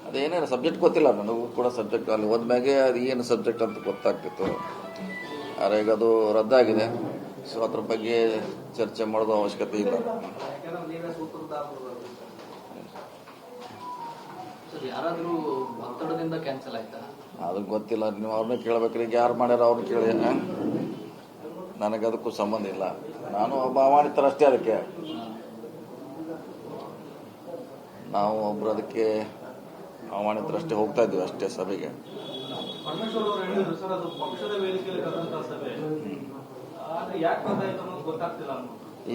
ಅದೇನೇನು subject ಗೊತ್ತಿಲ್ಲ ನನಗೂ ಕೂಡ. ಸಬ್ಜೆಕ್ಟ್ ಅಲ್ಲಿ ಹೋದ್ಮ್ಯಾಗೆ ಅದು ಏನು ಸಬ್ಜೆಕ್ಟ್ ಅಂತ ಗೊತ್ತಾಗ್ತಿತ್ತು. ಆದರೆ ಈಗ ಅದು ರದ್ದಾಗಿದೆ. ಸೊ ಅದ್ರ ಬಗ್ಗೆ ಚರ್ಚೆ ಮಾಡೋದು ಅವಶ್ಯಕತೆ ಇಲ್ಲ. ಯಾರಾದ್ರೂ ಒತ್ತಡದಿಂದ ಕ್ಯಾನ್ಸಲ್ ಆಯ್ತಾ? ಅದು ಗೊತ್ತಿಲ್ಲ. ನೀವು ಅವ್ರನ್ನ ಕೇಳಬೇಕ್ರಿ. ಈಗ ಯಾರು ಮಾಡ್ಯಾರ ಅವ್ರನ್ನ ಕೇಳಿ. ನನಗದಕ್ಕೂ ಸಂಬಂಧ ಇಲ್ಲ. ನಾನು ಒಬ್ಬ ಅಮಾನಿತರಷ್ಟೇ. ಅದಕ್ಕೆ ನಾವು ಒಬ್ರು ಅದಕ್ಕೆ ಅಮಾನಿತರಷ್ಟೇ ಹೋಗ್ತಾ ಇದ್ದೀವಿ ಅಷ್ಟೇ ಸಭೆಗೆ.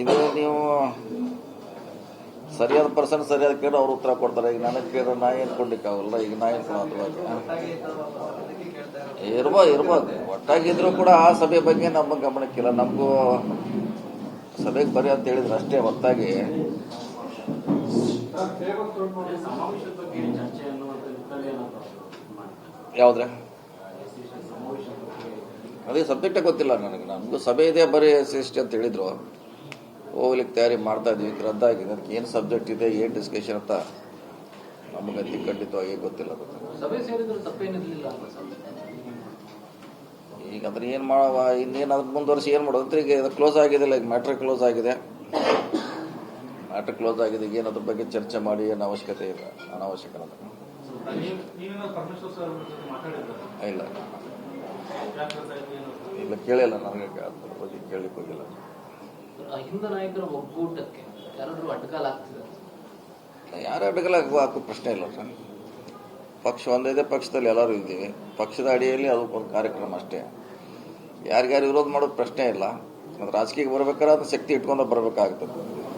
ಇದು ನೀವು ಸರಿಯಾದ ಪರ್ಸನ್ ಸರಿಯಾದ ಕೇಳಿ ಅವ್ರು ಉತ್ತರ ಕೊಡ್ತಾರೆ. ಈಗ ನನಗೆ ಕೇಳಿದ್ರೆ ನಾ ಏನು ಕೊಡ್ಲಿಕ್ಕಾಗಲ್ಲ. ಈಗ ನಾ ಏನು ಕೊಡೋದ್ರ ಇರ್ಬೋದು ಒಟ್ಟಾಗಿದ್ರು ಕೂಡ ಆ ಸಭೆ ಬಗ್ಗೆ ನಮ್ಮ ಗಮನಕ್ಕಿಲ್ಲ. ನಮಗೂ ಸಭೆಗೆ ಬರೀ ಅಂತ ಹೇಳಿದ್ರೆ ಅಷ್ಟೇ ಹೊತ್ತಾಗಿ. ಯಾವ್ದ್ರೆ ಅದೇ ಸಬ್ಜೆಕ್ಟೇ ಗೊತ್ತಿಲ್ಲ ನನಗೆ. ನಮಗೂ ಸಭೆ ಇದೆ ಬರೀ ಎಸ್ ಅಂತ ಹೇಳಿದ್ರು. ಹೋಗ್ಲಿಕ್ಕೆ ತಯಾರಿ ಮಾಡ್ತಾ ಇದ್ವಿ. ರದ್ದಾಗಿದೆ. ಅದಕ್ಕೆ ಏನು ಸಬ್ಜೆಕ್ಟ್ ಇದೆ, ಏನು ಡಿಸ್ಕಷನ್ ಅಂತ ನಮಗೆ ಖಂಡಿತವಾಗಿ ಗೊತ್ತಿಲ್ಲ. ಈಗ ಅದ್ರ ಏನು ಮಾಡುವ, ಇನ್ನೇನು ಅದ್ರ ಮುಂದುವರಿಸಿ ಏನು ಮಾಡೋದು ಅಂತ. ಈಗ ಕ್ಲೋಸ್ ಆಗಿದೆಲ್ಲ. ಈಗ ಮ್ಯಾಟ್ರ್ ಕ್ಲೋಸ್ ಆಗಿದೆ. ಈಗ ಏನು ಅದ್ರ ಬಗ್ಗೆ ಚರ್ಚೆ ಮಾಡಿ ಏನು ಅವಶ್ಯಕತೆ ಇಲ್ಲ. ಅನಾವಶ್ಯಕ ಇಲ್ಲ ಇಲ್ಲ ಕೇಳಿಲ್ಲ. ನನಗೆ ಅದ್ರ ಬಗ್ಗೆ ಕೇಳಲಿಕ್ಕೆ ಹೋಗಿಲ್ಲ. ಹಿಂದೂ ನಾಯಕರ ಒಕ್ಕೂಟಕ್ಕೆ ಯಾರಾದ್ರೂ ಅಡ್ಡಗಾಲ ಆಗ್ತಿದ್ದಾರೆ? ಯಾರು ಅಡ್ಡಗಾಲ ಹಾಕೋ ಪ್ರಶ್ನೆ ಇಲ್ಲ ಸರ್. ಪಕ್ಷ ಒಂದಿದೆ, ಪಕ್ಷದಲ್ಲಿ ಎಲ್ಲರೂ ಇದ್ದೀವಿ. ಪಕ್ಷದ ಅಡಿಯಲ್ಲಿ ಅದು ಒಂದು ಕಾರ್ಯಕ್ರಮ ಅಷ್ಟೇ. ಯಾರಿಗ್ಯಾರು ವಿರೋಧ ಮಾಡೋದು ಪ್ರಶ್ನೆ ಇಲ್ಲ. ಅದು ರಾಜಕೀಯಕ್ಕೆ ಬರ್ಬೇಕಾದ್ರೆ ಅದು ಶಕ್ತಿ ಇಟ್ಕೊಂಡ ಬರಬೇಕಾಗ್ತದೆ.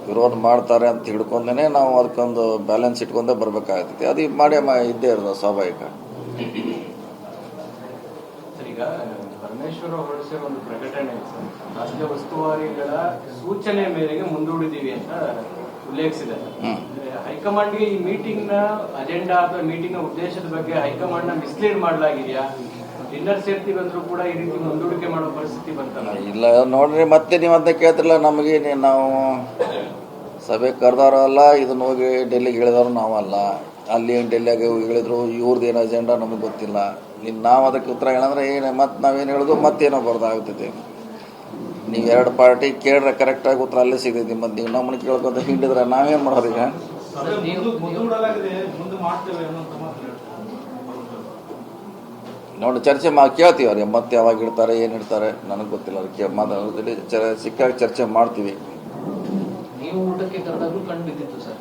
ವಿರೋಧ ಮಾಡ್ತಾರೆ ಅಂತ ಹಿಡ್ಕೊಂಡೇ ನಾವು ಅದಕ್ಕೊಂದು ಬ್ಯಾಲೆನ್ಸ್ ಇಟ್ಕೊಂಡೇ ಬರಬೇಕಾಗ್ತದೆ. ಅದು ಮಾಡೇ ಇದ್ದೇ ಇರೋದು ಸ್ವಾಭಾವಿಕ. ಈಗ ಪರಮೇಶ್ವರ ಹೊರಡಿಸಿರೋ ಒಂದು ಪ್ರಕಟಣೆ ರಾಜ್ಯ ಉಸ್ತುವಾರಿಗಳ ಸೂಚನೆ ಮೇರೆಗೆ ಮುಂದೂಡಿದೀವಿ ಅಂತ ಉಲ್ಲೇಖಿಸಿದ್ದಾರೆ. ಹೈಕಮಾಂಡ್ಗೆ ಈ ಮೀಟಿಂಗ್ ನ ಅಜೆಂಡಾ ಅಥವಾ ಮೀಟಿಂಗ್ ನ ಉದ್ದೇಶದ ಬಗ್ಗೆ ಹೈಕಮಾಂಡ್ ನ ಮಿಸ್ಲೀಡ್ ಮಾಡಲಾಗಿದೆಯಾ? ಡಿನ್ನರ್ ಸೇರ್ತೀವಿ ಅಂದ್ರೂ ಕೂಡ ಈ ರೀತಿ ಮುಂದೂಡಿಕೆ ಮಾಡೋ ಪರಿಸ್ಥಿತಿ ಬಂತಲ್ಲ? ಇಲ್ಲ ನೋಡ್ರಿ, ಮತ್ತೆ ನೀವು ಅಂತ ಕೇಳ್ತಿರಲ್ಲ. ನಮಗೆ ನಾವು ಸಭೆ ಕರೆದವರಲ್ಲ, ಇದನ್ನ ಹೋಗಿ ಡೆಲ್ಲಿಗೆ ಹೇಳಿದವರು ನಾವಲ್ಲ. ಅಲ್ಲಿ ಡೆಲ್ಲಿಯಾಗ ಹೇಳಿದ್ರು. ಇವ್ರದ್ದು ಏನು ಅಜೆಂಡಾ ನಮಗೆ ಗೊತ್ತಿಲ್ಲ. ಇನ್ನು ನಾವು ಅದಕ್ಕೆ ಉತ್ತರ ಹೇಳಂದ್ರೆ ಏನು, ಮತ್ತೆ ನಾವೇನು ಹೇಳೋದು ಮತ್ತೇನೋ ಬರ್ದಾಗ್ತೈತಿ. ನೀವು ಎರಡು ಪಾರ್ಟಿ ಕೇಳ್ರೆ ಕರೆಕ್ಟಾಗಿ ಉತ್ತರ ಅಲ್ಲೇ ಸಿಗ್ತೈತಿ. ಮತ್ತೆ ನೀವು ನಮ್ಮನ್ನು ಕೇಳ್ಕೊಂತ ಹಿಂಡಿದ್ರೆ ನಾವೇನು ಮಾಡೋದು? ಈಗ ನೋಡಿ ಚರ್ಚೆ ಕೇಳ್ತೀವಿ. ಅವ್ರಿಗೆ ಮತ್ತೆ ಯಾವಾಗ ಇಡ್ತಾರೆ, ಏನು ಇಡ್ತಾರೆ ನನಗೆ ಗೊತ್ತಿಲ್ಲ. ಅದಕ್ಕೆ ಮಾತಾಡೋದ್ರಲ್ಲಿ ಸಿಕ್ಕಾಗಿ ಚರ್ಚೆ ಮಾಡ್ತೀವಿ. ನೀವು ಊಟಕ್ಕೆ ಕರೆದಾಗಲೂ ಕಂಡು ಬಿದ್ದಿತ್ತು ಸರ್.